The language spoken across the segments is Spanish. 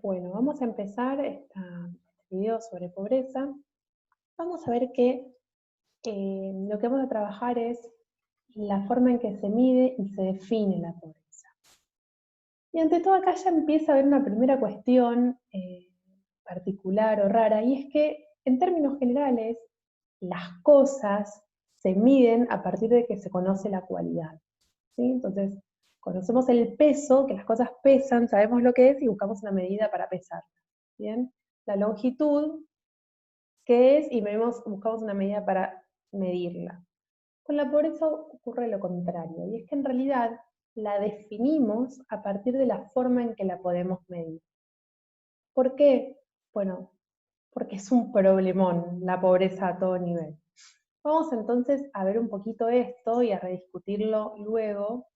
Bueno, vamos a empezar este video sobre pobreza. Vamos a ver que lo que vamos a trabajar es la forma en que se mide y se define la pobreza. Y ante todo acá ya empieza a haber una primera cuestión particular o rara, y es que en términos generales las cosas se miden a partir de que se conoce la cualidad, ¿sí? Entonces, conocemos el peso, que las cosas pesan, sabemos lo que es y buscamos una medida para pesar. ¿Bien? La longitud, ¿qué es? Y buscamos una medida para medirla. Con la pobreza ocurre lo contrario, y es que en realidad la definimos a partir de la forma en que la podemos medir. ¿Por qué? Bueno, porque es un problemón la pobreza a todo nivel. Vamos entonces a ver un poquito esto y a rediscutirlo luego.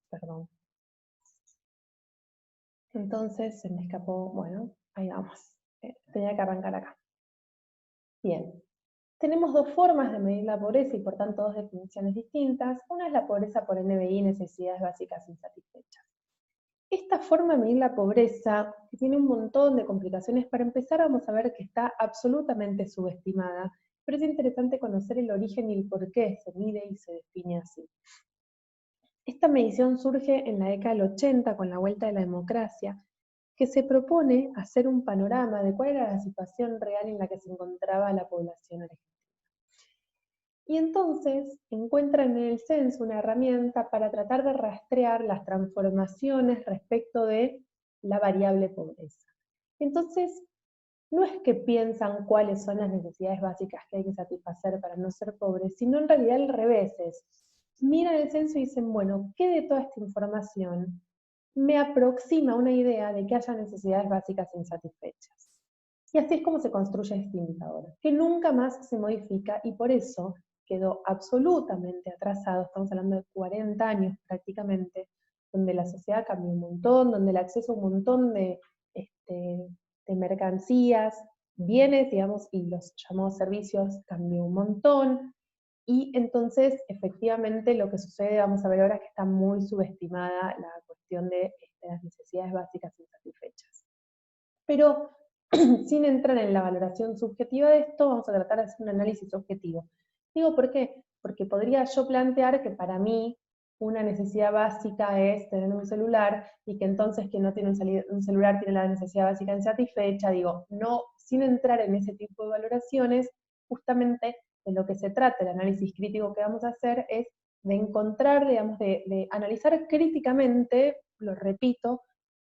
Perdón. Entonces se me escapó, bueno, ahí vamos. Tenía que arrancar acá. Bien, tenemos dos formas de medir la pobreza y por tanto dos definiciones distintas. Una es la pobreza por NBI, necesidades básicas insatisfechas. Esta forma de medir la pobreza, que tiene un montón de complicaciones, para empezar vamos a ver que está absolutamente subestimada, pero es interesante conocer el origen y el por qué se mide y se define así. Esta medición surge en la década del 80 con la vuelta de la democracia, que se propone hacer un panorama de cuál era la situación real en la que se encontraba la población argentina. Y entonces encuentran en el censo una herramienta para tratar de rastrear las transformaciones respecto de la variable pobreza. Entonces, no es que piensan cuáles son las necesidades básicas que hay que satisfacer para no ser pobres, sino en realidad al revés es, miran el censo y dicen, bueno, ¿qué de toda esta información me aproxima una idea de que haya necesidades básicas insatisfechas? Y así es como se construye este indicador, que nunca más se modifica y por eso quedó absolutamente atrasado. Estamos hablando de 40 años prácticamente, donde la sociedad cambió un montón, donde el acceso a un montón de mercancías, bienes, digamos, y los llamados servicios cambió un montón. Y entonces, efectivamente, lo que sucede, vamos a ver ahora, es que está muy subestimada la cuestión de las necesidades básicas insatisfechas. Pero sin entrar en la valoración subjetiva de esto, vamos a tratar de hacer un análisis objetivo. Digo, ¿por qué? Porque podría yo plantear que para mí una necesidad básica es tener un celular y que entonces quien no tiene un celular tiene la necesidad básica insatisfecha. Digo, no, sin entrar en ese tipo de valoraciones, justamente de lo que se trata el análisis crítico que vamos a hacer es de encontrar, digamos, de analizar críticamente, lo repito,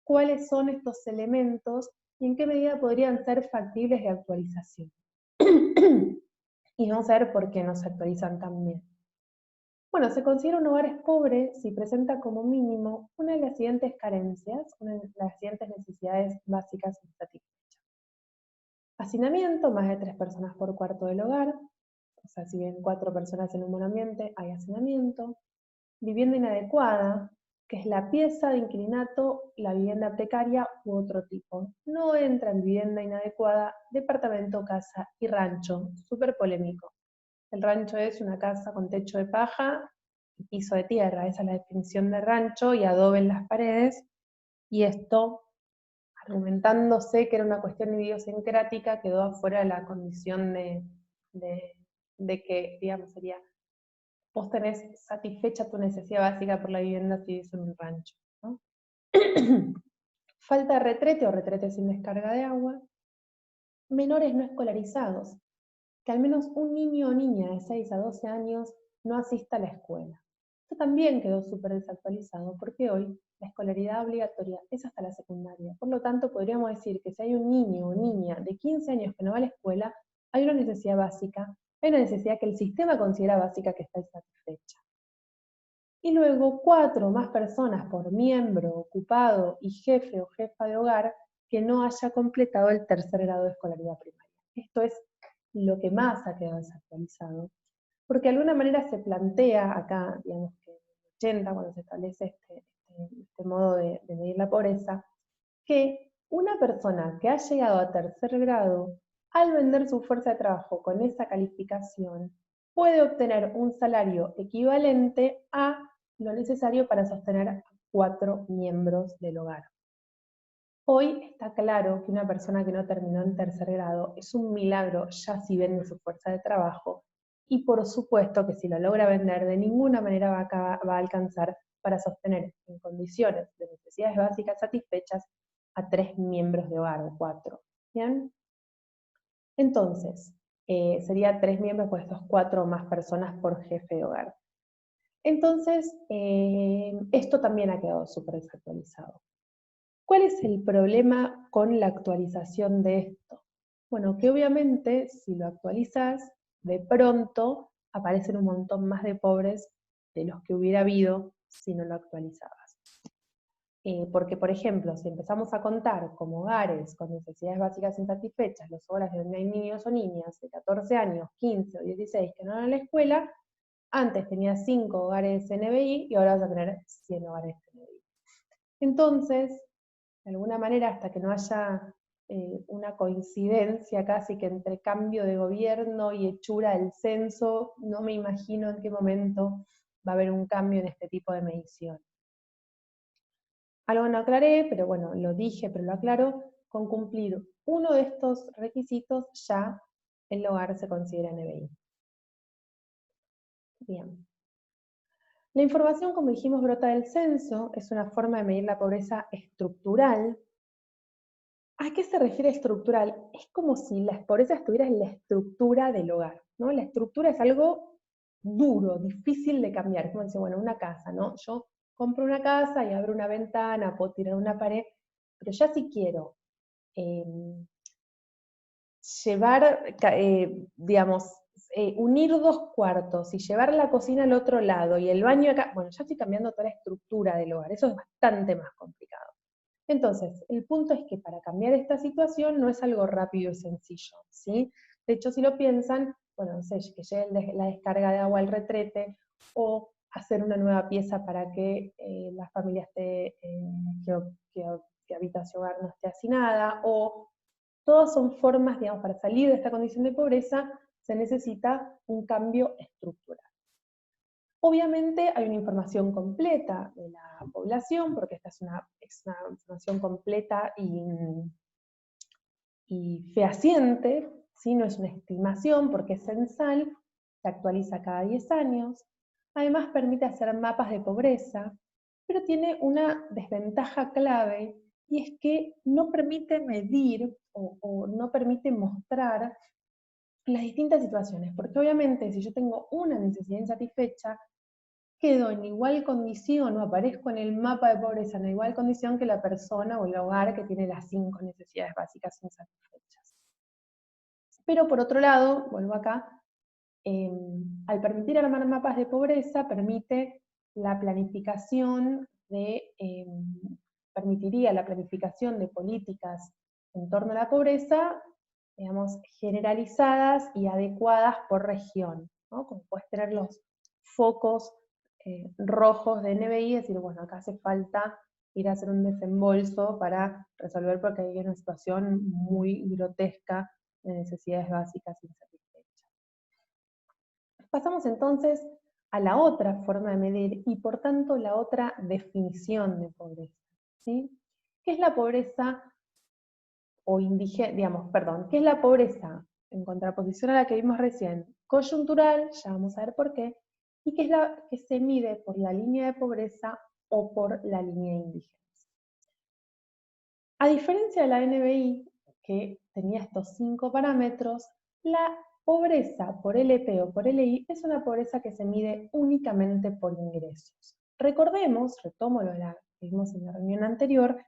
cuáles son estos elementos y en qué medida podrían ser factibles de actualización. Y vamos a ver por qué no se actualizan tan bien. Bueno, se considera un hogar pobre si presenta como mínimo una de las siguientes carencias, una de las siguientes necesidades básicas insatisfechas. Hacinamiento, más de 3 personas por cuarto del hogar, o sea, si bien 4 personas en un buen ambiente, hay hacinamiento. Vivienda inadecuada, que es la pieza de inquilinato, la vivienda precaria u otro tipo. No entra en vivienda inadecuada, departamento, casa y rancho. Súper polémico. El rancho es una casa con techo de paja y piso de tierra. Esa es la definición de rancho y adobe en las paredes. Y esto, argumentándose que era una cuestión idiosincrática, quedó afuera de la condición de que, digamos, sería vos tenés satisfecha tu necesidad básica por la vivienda si vivís en un rancho, ¿no? Falta de retrete o retrete sin descarga de agua. Menores no escolarizados, que al menos un niño o niña de 6 a 12 años no asista a la escuela. Esto también quedó súper desactualizado porque hoy la escolaridad obligatoria es hasta la secundaria. Por lo tanto, podríamos decir que si hay un niño o niña de 15 años que no va a la escuela, hay una necesidad básica, hay una necesidad que el sistema considera básica que está insatisfecha. Y luego 4 más personas por miembro, ocupado y jefe o jefa de hogar que no haya completado el 3er grado de escolaridad primaria. Esto es lo que más ha quedado desactualizado, porque de alguna manera se plantea acá, digamos que en el 80, cuando se establece este modo de medir la pobreza, que una persona que ha llegado a 3er grado, al vender su fuerza de trabajo con esa calificación, puede obtener un salario equivalente a lo necesario para sostener 4 miembros del hogar. Hoy está claro que una persona que no terminó en tercer grado es un milagro, ya si vende su fuerza de trabajo, y por supuesto que si lo logra vender, de ninguna manera va a alcanzar para sostener en condiciones de necesidades básicas satisfechas a 3 miembros de hogar, o 4. ¿Bien? Entonces, sería 3 miembros por estos 4 o más personas por jefe de hogar. Entonces, esto también ha quedado súper desactualizado. ¿Cuál es el problema con la actualización de esto? Bueno, que obviamente si lo actualizas, de pronto aparecen un montón más de pobres de los que hubiera habido si no lo actualizabas. Porque, por ejemplo, si empezamos a contar como hogares con necesidades básicas insatisfechas, los hogares donde hay niños o niñas de 14 años, 15 o 16 que no van a la escuela, antes tenías 5 hogares NBI y ahora vas a tener 100 hogares NBI. Entonces, de alguna manera, hasta que no haya una coincidencia casi que entre cambio de gobierno y hechura del censo, no me imagino en qué momento va a haber un cambio en este tipo de medición. Algo no aclaré, pero bueno, lo dije, pero lo aclaro, con cumplir uno de estos requisitos ya el hogar se considera NBI. Bien. La información, como dijimos, brota del censo, es una forma de medir la pobreza estructural. ¿A qué se refiere estructural? Es como si la pobreza estuviera en la estructura del hogar, ¿no? La estructura es algo duro, difícil de cambiar. Como dice, bueno, una casa, ¿no? Yo compro una casa y abro una ventana, puedo tirar una pared, pero ya si quiero llevar, digamos, unir 2 cuartos y llevar la cocina al otro lado y el baño acá, bueno, ya estoy cambiando toda la estructura del hogar, eso es bastante más complicado. Entonces, el punto es que para cambiar esta situación no es algo rápido y sencillo, ¿sí? De hecho, si lo piensan, bueno, no sé, que llegue la descarga de agua al retrete, o hacer una nueva pieza para que la familia esté, que habita ese hogar no esté hacinada, o todas son formas, digamos, para salir de esta condición de pobreza, se necesita un cambio estructural. Obviamente hay una información completa de la población, porque esta es una información completa y fehaciente, ¿sí? No es una estimación porque es censal, se actualiza cada 10 años, además permite hacer mapas de pobreza, pero tiene una desventaja clave, y es que no permite medir o no permite mostrar las distintas situaciones, porque obviamente si yo tengo una necesidad insatisfecha, quedo en igual condición o aparezco en el mapa de pobreza en igual condición que la persona o el hogar que tiene las 5 necesidades básicas insatisfechas. Pero por otro lado, vuelvo acá, al permitir armar mapas de pobreza, permite la planificación permitiría la planificación de políticas en torno a la pobreza, digamos, generalizadas y adecuadas por región, ¿no? Como puedes tener los focos rojos de NBI y decir, bueno, acá hace falta ir a hacer un desembolso para resolver porque hay una situación muy grotesca de necesidades básicas insatisfechas. Pasamos entonces a la otra forma de medir y por tanto la otra definición de pobreza, ¿sí? ¿Qué es la pobreza o indigente, digamos, perdón, qué es la pobreza en contraposición a la que vimos recién? Coyuntural, ya vamos a ver por qué, y que es la que se mide por la línea de pobreza o por la línea de indigencia. A diferencia de la NBI, que tenía estos 5 parámetros, la pobreza por LP o por LI es una pobreza que se mide únicamente por ingresos. Recordemos, retomo lo que vimos en la reunión anterior,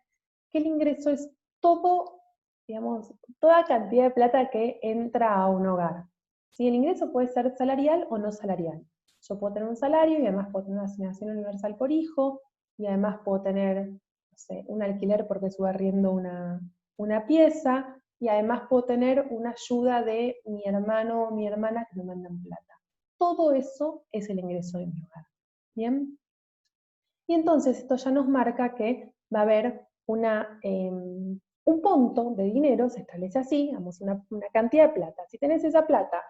que el ingreso es todo, digamos, toda cantidad de plata que entra a un hogar. ¿Sí? El ingreso puede ser salarial o no salarial. Yo puedo tener un salario y además puedo tener una asignación universal por hijo, y además puedo tener, no sé, un alquiler porque estuve arriendo una pieza, y además puedo tener una ayuda de mi hermano o mi hermana que me mandan plata. Todo eso es el ingreso de mi hogar. ¿Bien? Y entonces esto ya nos marca que va a haber un monto de dinero, se establece así, digamos, una cantidad de plata. Si tenés esa plata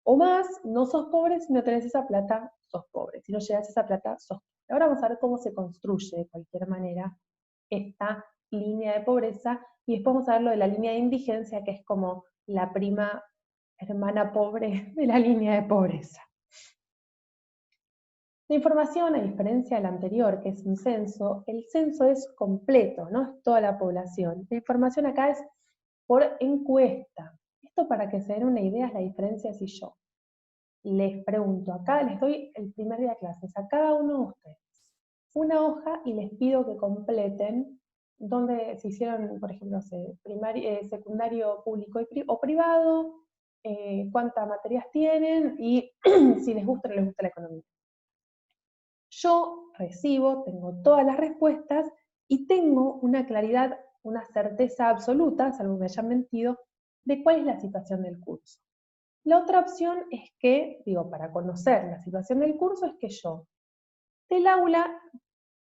o más, no sos pobre; si no tenés esa plata, sos pobre. Si no llegas a esa plata, sos pobre. Ahora vamos a ver cómo se construye de cualquier manera esta línea de pobreza, y después vamos a ver lo de la línea de indigencia, que es como la prima hermana pobre de la línea de pobreza. La información, a diferencia del anterior, que es un censo, el censo es completo, no es toda la población. La información acá es por encuesta. Esto, para que se den una idea, es la diferencia si yo les pregunto, acá les doy el primer día de clases, a cada uno de ustedes una hoja y les pido que completen donde se hicieron, por ejemplo, secundario público o privado, cuántas materias tienen y si les gusta o no les gusta la economía. Yo recibo, tengo todas las respuestas y tengo una claridad, una certeza absoluta, salvo que me hayan mentido, de cuál es la situación del curso. La otra opción es que, para conocer la situación del curso, es que yo del aula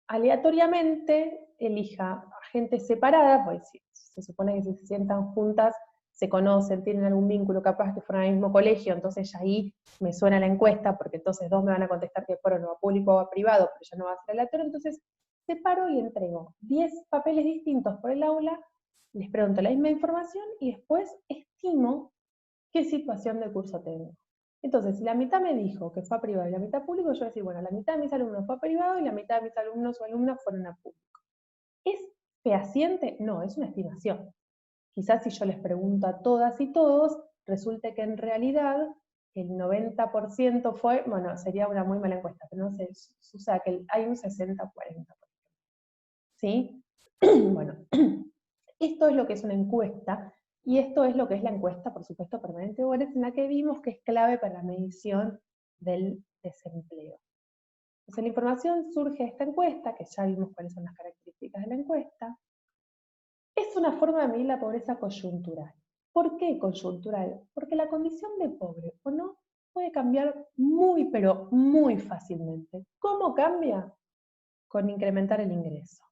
aleatoriamente elija a gente separada, pues se supone que si se sientan juntas, se conocen, tienen algún vínculo, capaz que fueron al mismo colegio, entonces ya ahí me suena la encuesta, porque entonces dos me van a contestar que fueron o a público o a privado, pero ya no va a ser aleatorio, entonces separo y entrego 10 papeles distintos por el aula, les pregunto la misma información y después estimo qué situación del curso tengo. Entonces, si la mitad me dijo que fue a privado y la mitad público, yo voy a decir, bueno, la mitad de mis alumnos fue a privado y la mitad de mis alumnos o alumnas fueron a público. ¿Es fehaciente? No, es una estimación. Quizás si yo les pregunto a todas y todos, resulte que en realidad el 90% fue, bueno, sería una muy mala encuesta, pero no sé, o sea que hay un 60-40%. ¿Sí? Bueno, esto es lo que es una encuesta, y esto es lo que es la encuesta, por supuesto, permanente de hogares, en la que vimos que es clave para la medición del desempleo. Entonces la información surge de esta encuesta, que ya vimos cuáles son las características de la encuesta. Es una forma de medir la pobreza coyuntural. ¿Por qué coyuntural? Porque la condición de pobre o no puede cambiar muy, pero muy fácilmente. ¿Cómo cambia? Con incrementar el ingreso.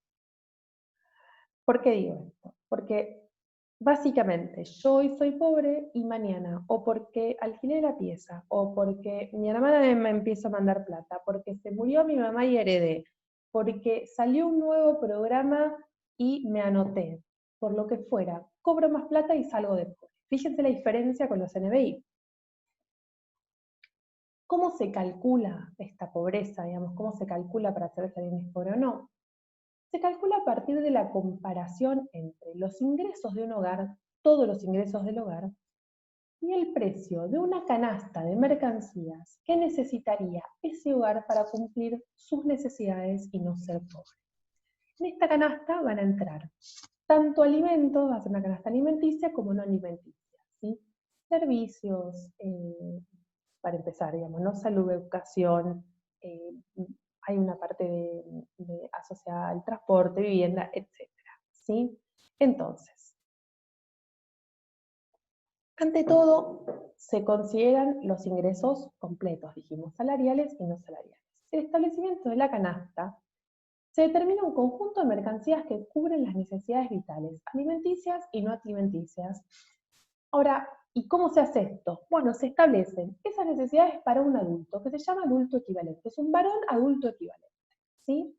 ¿Por qué digo esto? Porque básicamente yo hoy soy pobre y mañana, o porque alquilé la pieza, o porque mi hermana me empieza a mandar plata, porque se murió mi mamá y heredé, porque salió un nuevo programa y me anoté, por lo que fuera, cobro más plata y salgo de pobre. Fíjense la diferencia con los NBI. ¿Cómo se calcula esta pobreza, digamos? ¿Cómo se calcula para saber si alguien es pobre o no? Se calcula a partir de la comparación entre los ingresos de un hogar, todos los ingresos del hogar, y el precio de una canasta de mercancías que necesitaría ese hogar para cumplir sus necesidades y no ser pobre. En esta canasta van a entrar tanto alimentos, va a ser una canasta alimenticia, como no alimenticia, ¿sí? Servicios, para empezar, digamos, ¿no? Salud, educación, hay una parte asociada al transporte, vivienda, etc. ¿Sí? Entonces, ante todo, se consideran los ingresos completos, dijimos, salariales y no salariales. El establecimiento de la canasta se determina un conjunto de mercancías que cubren las necesidades vitales, alimenticias y no alimenticias. Ahora, ¿y cómo se hace esto? Bueno, se establecen esas necesidades para un adulto, que se llama adulto equivalente. Es un varón adulto equivalente, ¿sí?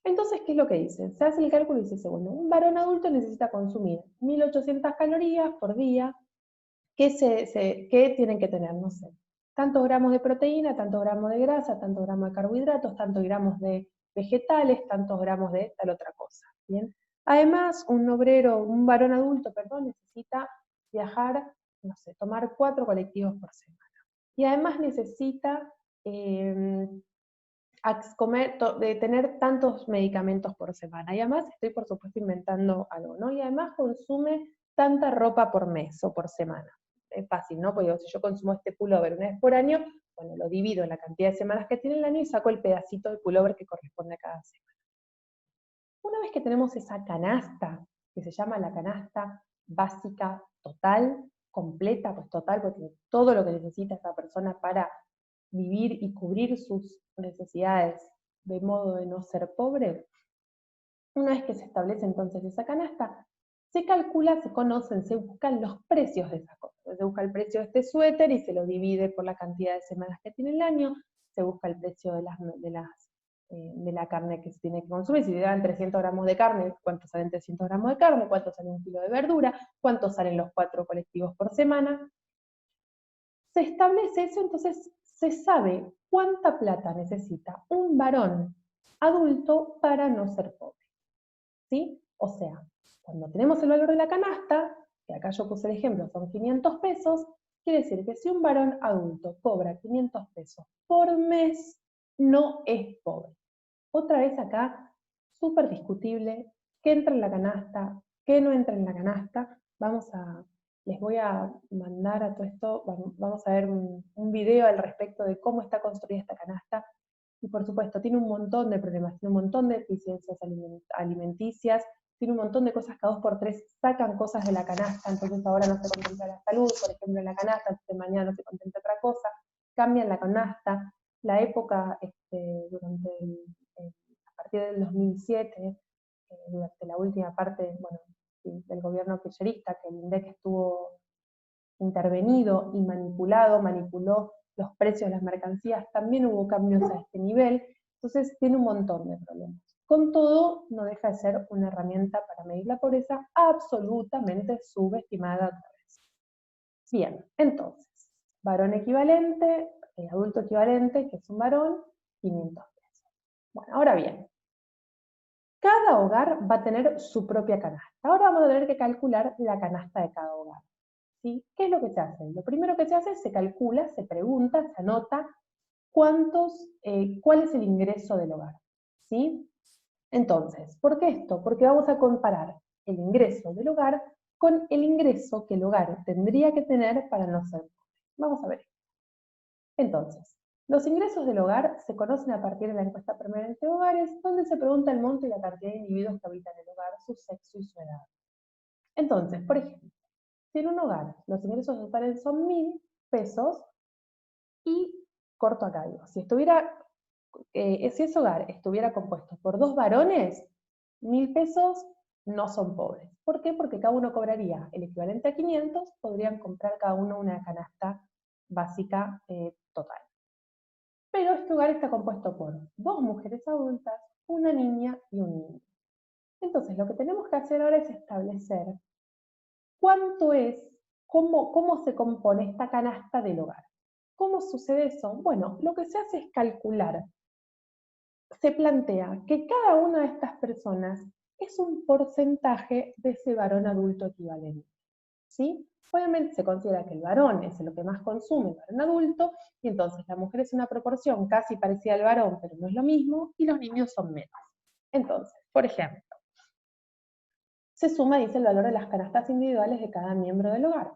Entonces, ¿qué es lo que dicen? Se hace el cálculo y dice, bueno, un varón adulto necesita consumir 1800 calorías por día, ¿qué tienen que tener? No sé, tantos gramos de proteína, tantos gramos de grasa, tantos gramos de carbohidratos, tantos gramos de vegetales, tantos gramos de tal otra cosa, ¿bien? Además, un varón adulto, perdón, necesita viajar, no sé, tomar 4 colectivos por semana. Y además necesita de tener tantos medicamentos por semana. Y además estoy, por supuesto, inventando algo, ¿no? Y además consume tanta ropa por mes o por semana. Es fácil, ¿no? Porque si yo consumo este pullover una vez por año, bueno, lo divido en la cantidad de semanas que tiene el año y saco el pedacito de pullover que corresponde a cada semana. Una vez que tenemos esa canasta, que se llama la canasta básica total, completa, pues total, porque todo lo que necesita esa persona para vivir y cubrir sus necesidades de modo de no ser pobre, una vez que se establece entonces esa canasta, se calcula, se conocen, se buscan los precios de esas cosas. Se busca el precio de este suéter y se lo divide por la cantidad de semanas que tiene el año, se busca el precio de las de la carne que se tiene que consumir. Si te dan 300 gramos de carne, ¿cuánto salen 300 gramos de carne? ¿Cuánto sale un kilo de verdura? ¿Cuánto salen los 4 colectivos por semana? Se establece eso, entonces se sabe cuánta plata necesita un varón adulto para no ser pobre. ¿Sí? O sea, cuando tenemos el valor de la canasta, que acá yo puse el ejemplo, son 500 pesos, quiere decir que si un varón adulto cobra 500 pesos por mes, no es pobre. Otra vez acá, súper discutible, qué entra en la canasta, qué no entra en la canasta. Les voy a mandar a todo esto, vamos a ver un video al respecto de cómo está construida esta canasta. Y por supuesto, tiene un montón de problemas, tiene un montón de deficiencias alimenticias, tiene un montón de cosas que a 2x3 sacan cosas de la canasta, entonces ahora no se contempla la salud, por ejemplo, en la canasta, entonces mañana no se contempla otra cosa, cambian la canasta, la época a partir del 2007, durante la última parte, bueno, del gobierno kirchnerista, que el INDEC estuvo intervenido y manipuló los precios de las mercancías, también hubo cambios a este nivel, entonces tiene un montón de problemas. Con todo, no deja de ser una herramienta para medir la pobreza absolutamente subestimada otra vez. Bien, entonces, varón equivalente, adulto equivalente, que es un varón, 500 pesos. Bueno, ahora bien, cada hogar va a tener su propia canasta. Ahora vamos a tener que calcular la canasta de cada hogar. ¿Sí? ¿Qué es lo que se hace? Lo primero que se hace es se calcula, se pregunta, se anota cuál es el ingreso del hogar. ¿Sí? Entonces, ¿por qué esto? Porque vamos a comparar el ingreso del hogar con el ingreso que el hogar tendría que tener para no ser pobre. Vamos a ver. Entonces, los ingresos del hogar se conocen a partir de la encuesta permanente de hogares, donde se pregunta el monto y la cantidad de individuos que habitan el hogar, su sexo y su edad. Entonces, por ejemplo, si en un hogar los ingresos totales son 1.000 pesos, y corto acá, digo, si ese hogar estuviera compuesto por 2 varones, 1.000 pesos no son pobres. ¿Por qué? Porque cada uno cobraría el equivalente a 500, podrían comprar cada uno una canasta básica total. Pero este hogar está compuesto por 2 mujeres adultas, una niña y un niño. Entonces, lo que tenemos que hacer ahora es establecer cuánto es, cómo se compone esta canasta del hogar. ¿Cómo sucede eso? Bueno, lo que se hace es calcular. Se plantea que cada una de estas personas es un porcentaje de ese varón adulto equivalente. ¿Sí? Obviamente se considera que el varón es el que más consume, el varón adulto, y entonces la mujer es una proporción casi parecida al varón, pero no es lo mismo, y los niños son menos. Entonces, por ejemplo, se suma, dice, el valor de las canastas individuales de cada miembro del hogar.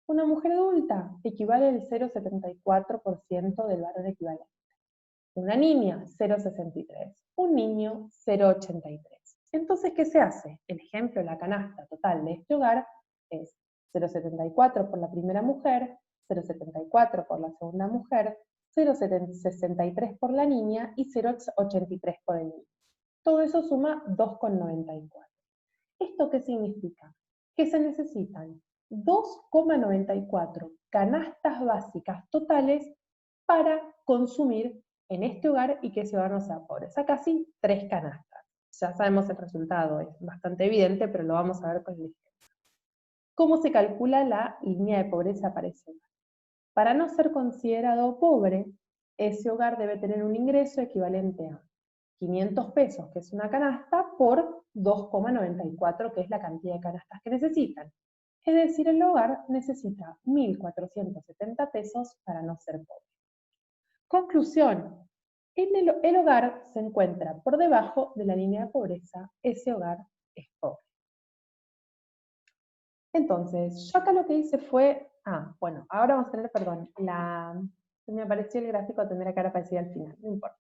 Una mujer adulta equivale al 0,74% del varón equivalente. Una niña, 0,63. Un niño, 0,83. Entonces, ¿qué se hace? El ejemplo, la canasta total de este hogar es 0,74 por la primera mujer, 0,74 por la segunda mujer, 0,63 por la niña y 0,83 por el niño. Todo eso suma 2,94. ¿Esto qué significa? Que se necesitan 2,94 canastas básicas totales para consumir en este hogar y que ese hogar no sea pobre. O sea, casi 3 canastas. Ya sabemos el resultado, es bastante evidente, pero lo vamos a ver con el ejemplo. ¿Cómo se calcula la línea de pobreza para ese hogar? Para no ser considerado pobre, ese hogar debe tener un ingreso equivalente a 500 pesos, que es una canasta, por 2,94, que es la cantidad de canastas que necesitan. Es decir, el hogar necesita 1.470 pesos para no ser pobre. Conclusión. El hogar se encuentra por debajo de la línea de pobreza, ese hogar es pobre. Entonces, yo acá lo que hice fue, bueno, ahora vamos a tener, perdón, me apareció el gráfico, tendría que haber aparecido al final, no importa.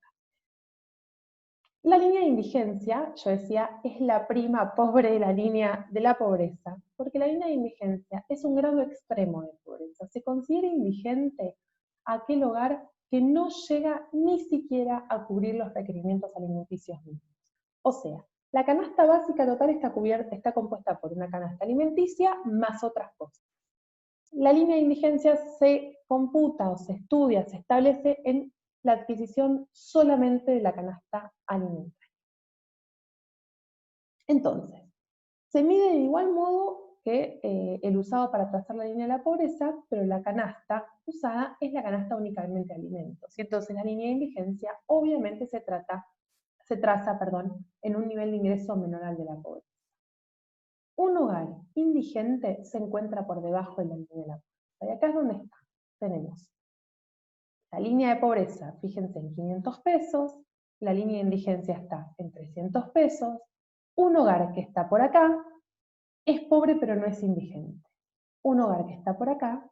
La línea de indigencia, yo decía, es la prima pobre de la línea de la pobreza, porque la línea de indigencia es un grado extremo de pobreza. Se considera indigente aquel hogar que no llega ni siquiera a cubrir los requerimientos alimenticios mínimos. O sea, la canasta básica total está compuesta por una canasta alimenticia más otras cosas. La línea de indigencia se computa o se estudia, se establece en la adquisición solamente de la canasta alimentaria. Entonces, se mide de igual modo que el usado para trazar la línea de la pobreza, pero la canasta usada es la canasta únicamente de alimentos. Y entonces la línea de indigencia obviamente se traza, en un nivel de ingreso menor al de la pobreza. Un hogar indigente se encuentra por debajo de la línea de la pobreza. Y acá es donde está. Tenemos la línea de pobreza, fíjense, en 500 pesos, la línea de indigencia está en 300 pesos, un hogar que está por acá es pobre pero no es indigente. Un hogar que está por acá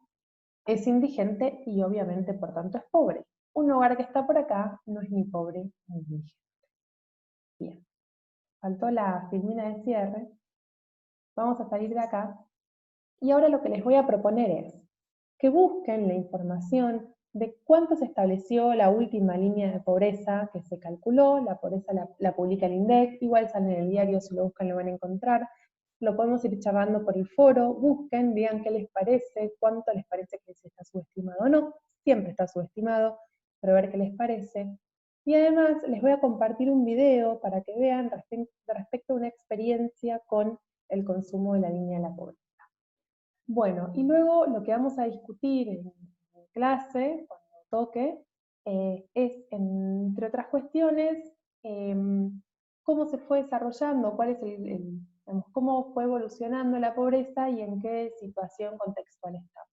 es indigente y obviamente por tanto es pobre. Un hogar que está por acá no es ni pobre ni indigente. Bien, faltó la filmina de cierre. Vamos a salir de acá. Y ahora lo que les voy a proponer es que busquen la información de cuánto se estableció la última línea de pobreza que se calculó. La pobreza la publica el INDEC, igual sale en el diario, si lo buscan lo van a encontrar. Lo podemos ir charlando por el foro, busquen, digan qué les parece, cuánto les parece que se está subestimado o no. Siempre está subestimado, pero a ver qué les parece. Y además les voy a compartir un video para que vean respecto a una experiencia con el consumo de la línea de la pobreza. Bueno, y luego lo que vamos a discutir en clase, cuando toque, es, entre otras cuestiones, cómo se fue desarrollando, cuál es digamos, cómo fue evolucionando la pobreza y en qué situación contextual estamos.